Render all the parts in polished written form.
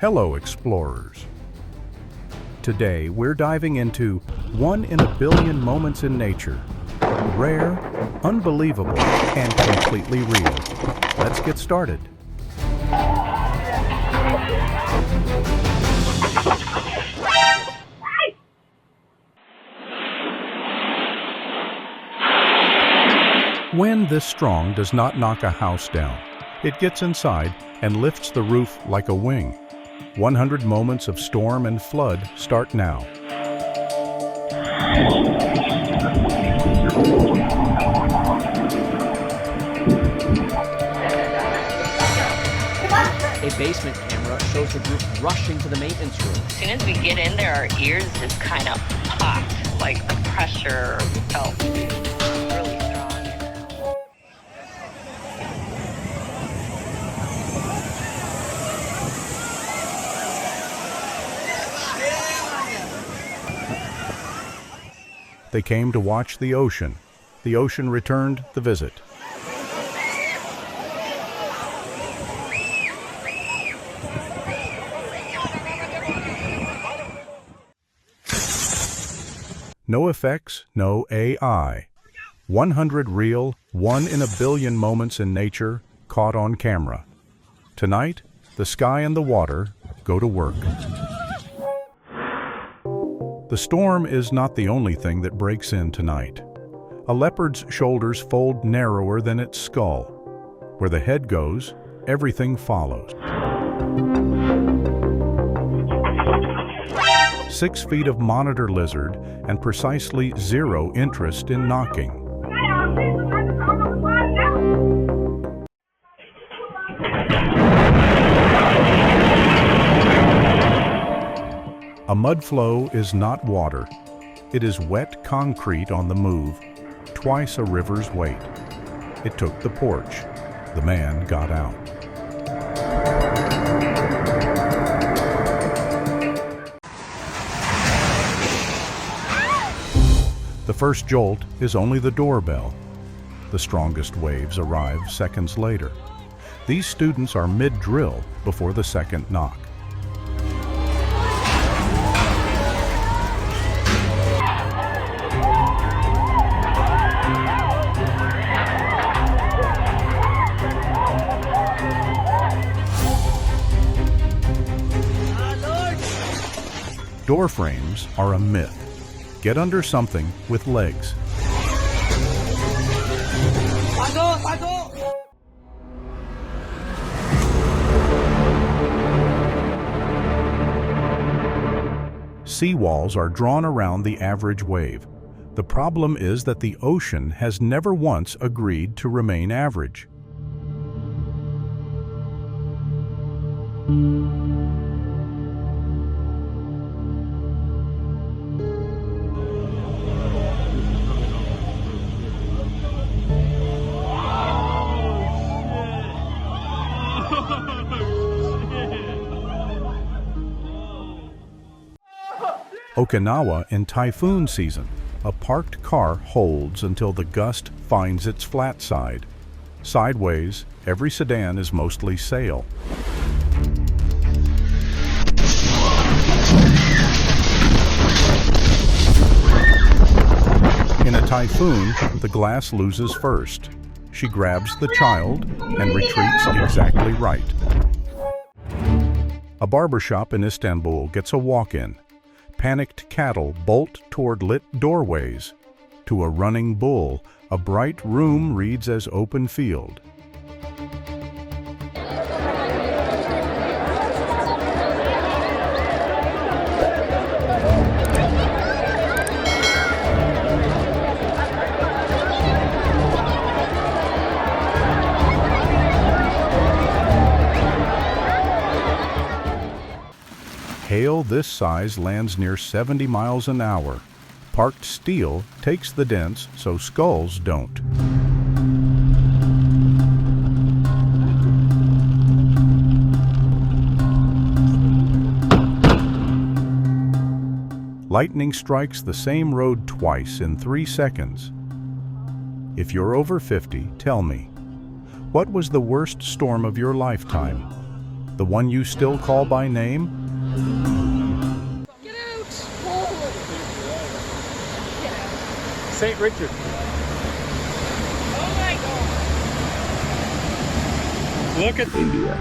Hello, explorers. Today, we're diving into 1 in a billion moments in nature. Rare, unbelievable, and completely real. Let's get started. Wind this strong does not knock a house down. It gets inside and lifts the roof like a wing. 100 moments of storm and flood start now. A basement camera shows the group rushing to the maintenance room. As soon as we get in there, our ears just kind of popped, like the pressure felt really strong. They came to watch the ocean. The ocean returned the visit. No effects, no AI. 100 real, 1 in a billion moments in nature, caught on camera. Tonight, the sky and the water go to work. The storm is not the only thing that breaks in tonight. A leopard's shoulders fold narrower than its skull. Where the head goes, everything follows. 6 feet of monitor lizard and precisely 0 interest in knocking. A mud flow is not water. It is wet concrete on the move, twice a river's weight. It took the porch. The man got out. The first jolt is only the doorbell. The strongest waves arrive seconds later. These students are mid-drill before the second knock. Door frames are a myth. Get under something with legs. Seawalls are drawn around the average wave. The problem is that the ocean has never once agreed to remain average. Okinawa in typhoon season. A parked car holds until the gust finds its flat side. Sideways, every sedan is mostly sail. In a typhoon, the glass loses first. She grabs the child and retreats exactly right. A barbershop in Istanbul gets a walk-in. Panicked cattle bolt toward lit doorways. To a running bull, a bright room reads as open field. Hail this size lands near 70 miles an hour. Parked steel takes the dents so skulls don't. Lightning strikes the same road twice in 3 seconds. If you're over 50, tell me, what was the worst storm of your lifetime? The one you still call by name? Get out! Oh. Get out. St. Richard. Oh my God. Look at India.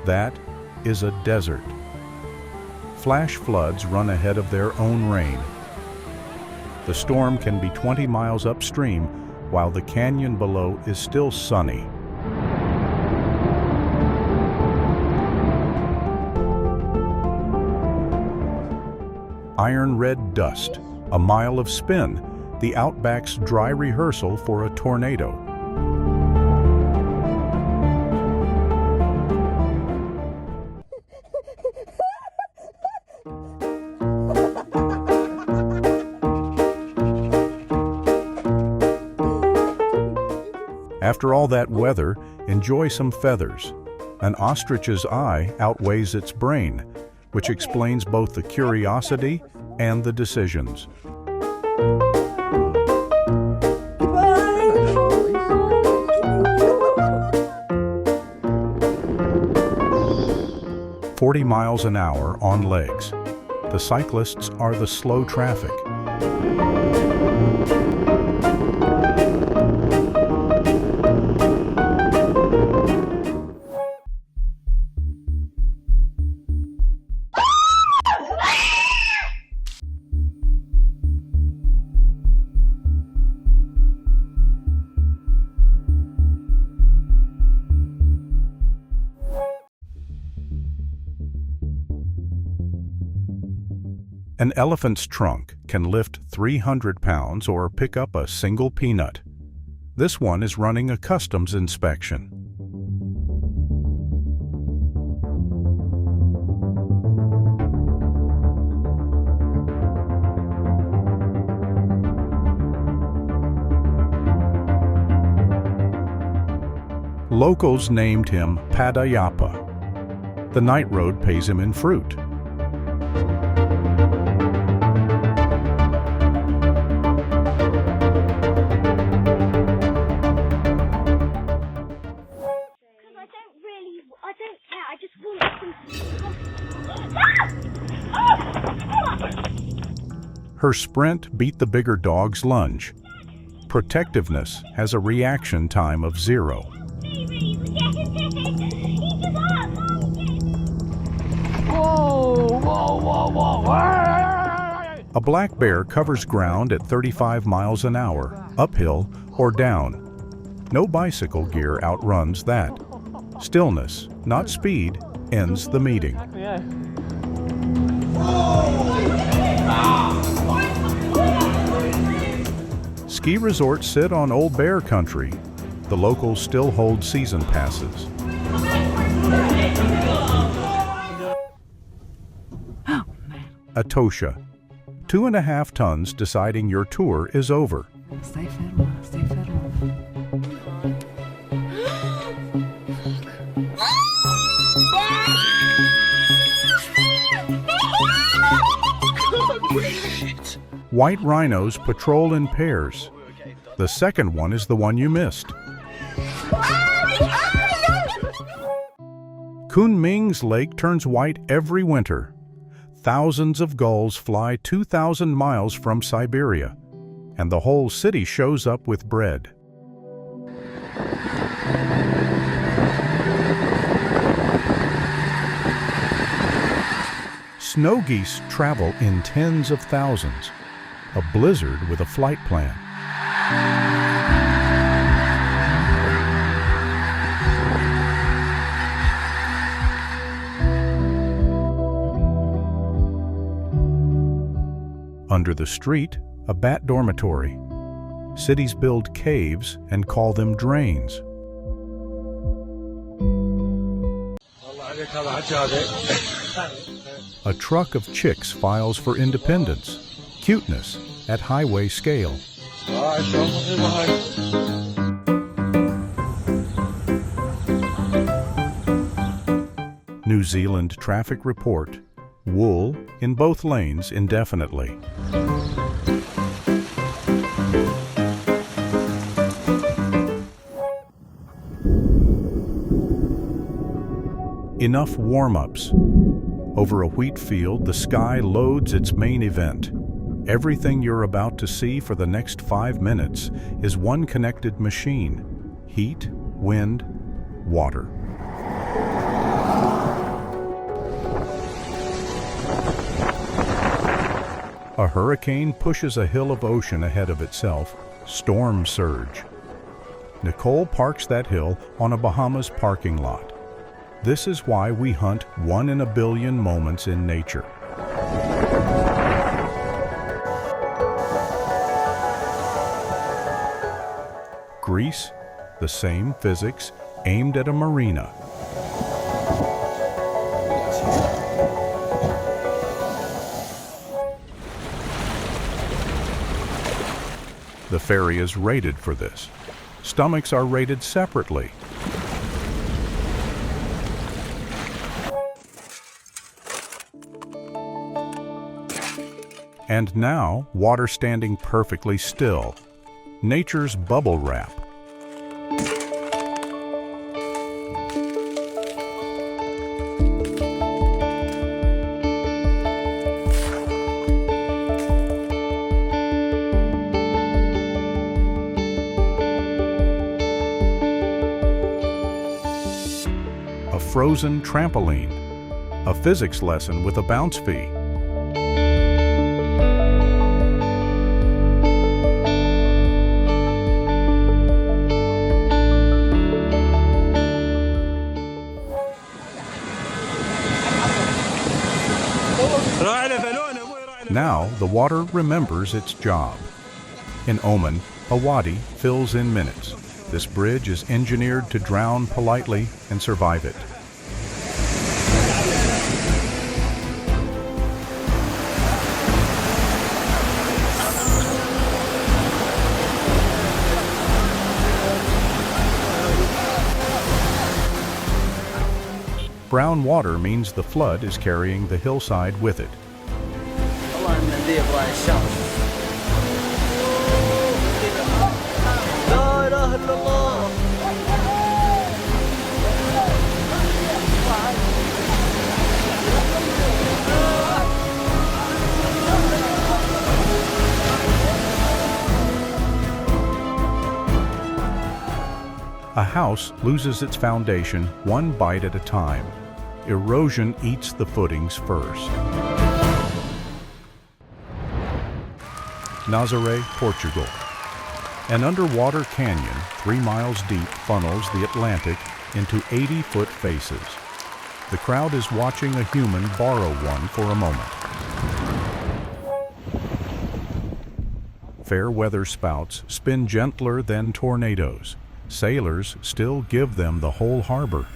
That is a desert. Flash floods run ahead of their own rain. The storm can be 20 miles upstream, while the canyon below is still sunny. Iron red dust, a mile of spin, the outback's dry rehearsal for a tornado. After all that weather, enjoy some feathers. An ostrich's eye outweighs its brain, which explains both the curiosity and the decisions. – 40 miles an hour on legs. The cyclists are the slow traffic. An elephant's trunk can lift 300 pounds or pick up a single peanut. This one is running a customs inspection. Locals named him Padayapa. The night road pays him in fruit. Her sprint beat the bigger dog's lunge. Protectiveness has a reaction time of 0. A black bear covers ground at 35 miles an hour, uphill or down. No bicycle gear outruns that. Stillness, not speed, ends the meeting. Ski resorts sit on old bear country. The locals still hold season passes. Atosha. 2.5 tons deciding your tour is over. Stay firm, stay firm. White rhinos patrol in pairs. The second one is the one you missed. Kunming's lake turns white every winter. Thousands of gulls fly 2,000 miles from Siberia, and the whole city shows up with bread. Snow geese travel in tens of thousands. A blizzard with a flight plan. Under the street, a bat dormitory. Cities build caves and call them drains. A truck of chicks files for independence. Cuteness at highway scale. New Zealand traffic report. Wool in both lanes indefinitely. Enough warm-ups. Over a wheat field, the sky loads its main event. Everything you're about to see for the next 5 minutes is one connected machine: heat, wind, water. A hurricane pushes a hill of ocean ahead of itself, storm surge. Nicole parks that hill on a Bahamas parking lot. This is why we hunt 1 in a billion moments in nature. Greece, the same physics, aimed at a marina. The ferry is rated for this. Stomachs are rated separately. And now, water standing perfectly still. Nature's bubble wrap. A frozen trampoline. A physics lesson with a bounce fee. Now, the water remembers its job. In Oman, a wadi fills in minutes. This bridge is engineered to drown politely and survive it. Brown water means the flood is carrying the hillside with it. A house loses its foundation 1 bite at a time. Erosion eats the footings first. Nazaré, Portugal. An underwater canyon 3 miles deep funnels the Atlantic into 80-foot faces. The crowd is watching a human borrow one for a moment. Fair weather spouts spin gentler than tornadoes. Sailors still give them the whole harbor.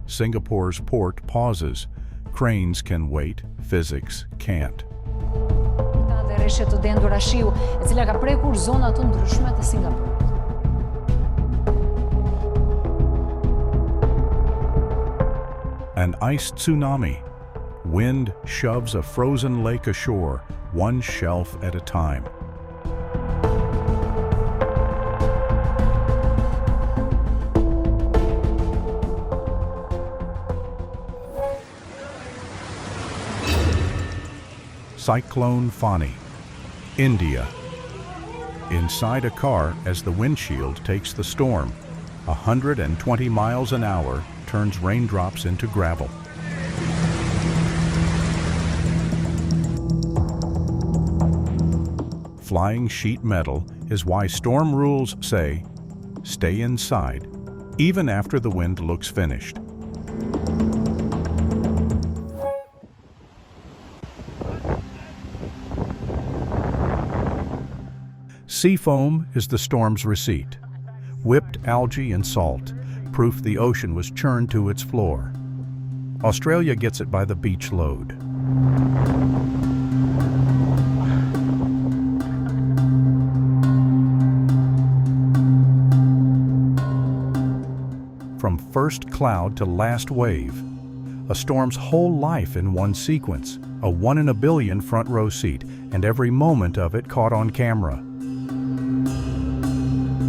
Singapore's port pauses. Cranes can wait, physics can't. An ice tsunami. Wind shoves a frozen lake ashore, 1 shelf at a time. Cyclone Fani, India. Inside a car as the windshield takes the storm. 120 miles an hour turns raindrops into gravel. Flying sheet metal is why storm rules say, stay inside, even after the wind looks finished. Sea foam is the storm's receipt. Whipped algae and salt, proof the ocean was churned to its floor. Australia gets it by the beach load. From first cloud to last wave, a storm's whole life in one sequence, a 1 in a billion front row seat, and every moment of it caught on camera. A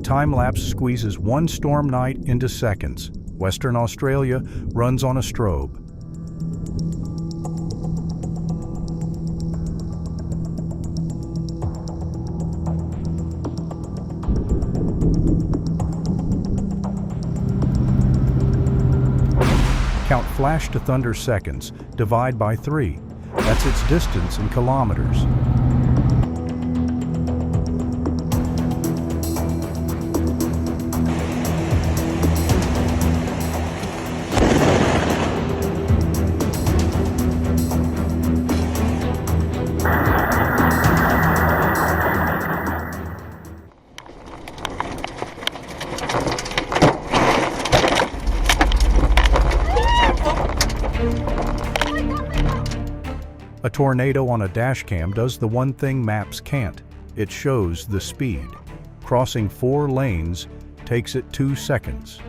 time-lapse squeezes one storm night into seconds. Western Australia runs on a strobe. Count flash to thunder seconds, divide by 3. That's its distance in kilometers. A tornado on a dashcam does the one thing maps can't. It shows the speed. Crossing 4 lanes takes it 2 seconds.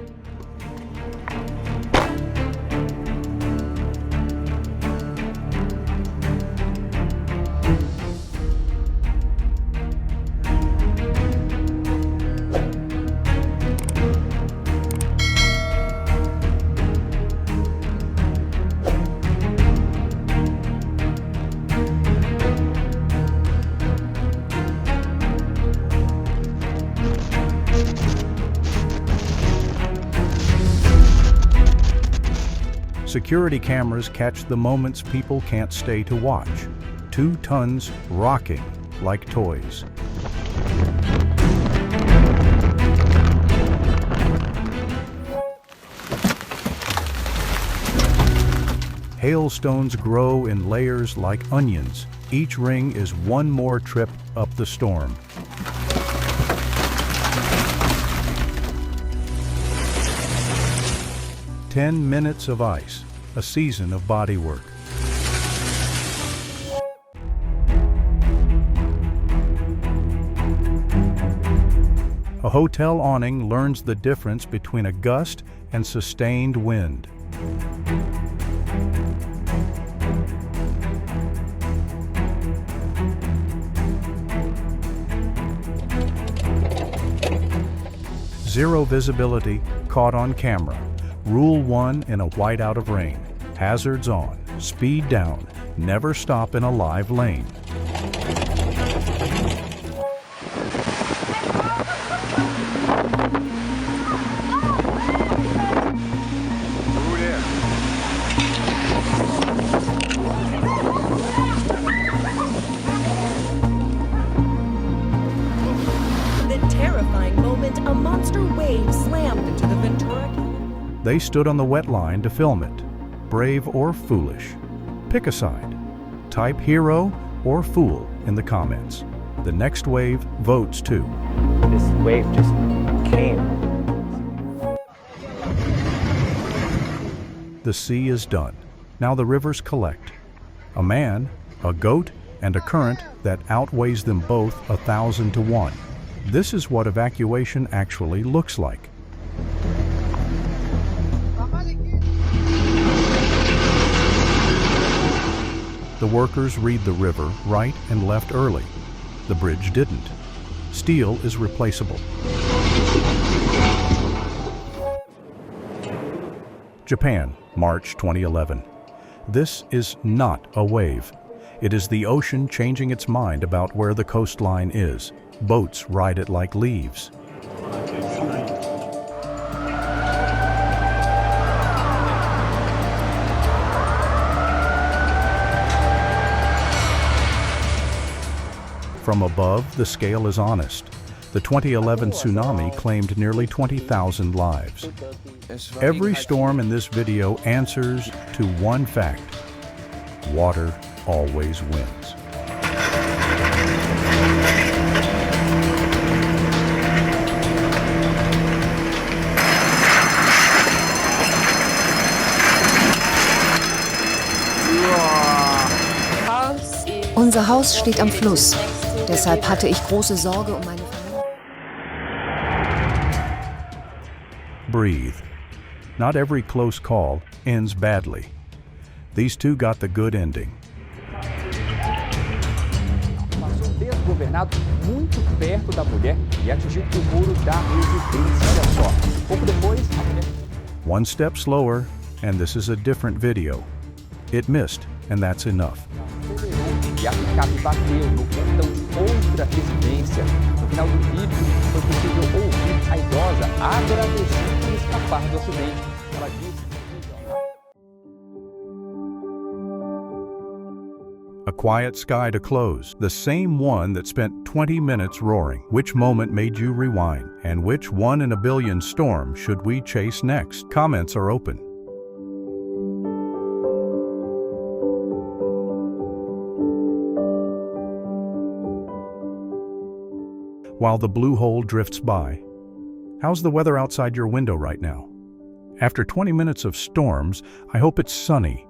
Security cameras catch the moments people can't stay to watch. 2 tons rocking like toys. Hailstones grow in layers like onions. Each ring is one more trip up the storm. "10 minutes of ice, a season of bodywork." A hotel awning learns the difference between a gust and sustained wind. Zero visibility caught on camera. Rule 1 in a whiteout of rain. Hazards on, speed down, never stop in a live lane. The terrifying moment a monster wave slammed into the Ventura. They stood on the wet line to film it. Brave or foolish? Pick a side. Type hero or fool in the comments. The next wave votes too. This wave just came. The sea is done. Now the rivers collect. A man, a goat, and a current that outweighs them both 1,000 to 1. This is what evacuation actually looks like. The workers read the river right and left early. The bridge didn't. Steel is replaceable. Japan, March 2011. This is not a wave. It is the ocean changing its mind about where the coastline is. Boats ride it like leaves. From above, the scale is honest. The 2011 tsunami claimed nearly 20,000 lives. Every storm in this video answers to one fact: water always wins. Unser Haus steht am Fluss. Deshalb hatte ich große Sorge meine Familie. Breathe. not every close call ends badly. These two got the good ending. Passou desgovernado muito perto da mulher e atingiu o muro da residência. Olha só. Pouco depois, a mulher... One step slower, and this is a different video. It missed, and that's enough. E a picape bateu no portão de outra residência. No final do vídeo, foi possível ouvir a idosa agradecer por escapar do acidente. Ela disse... A quiet sky to close, the same one that spent 20 minutes roaring. Which moment made you rewind? And which one in a billion storm should we chase next? Comments are open. While the blue hole drifts by, how's the weather outside your window right now? After 20 minutes of storms, I hope it's sunny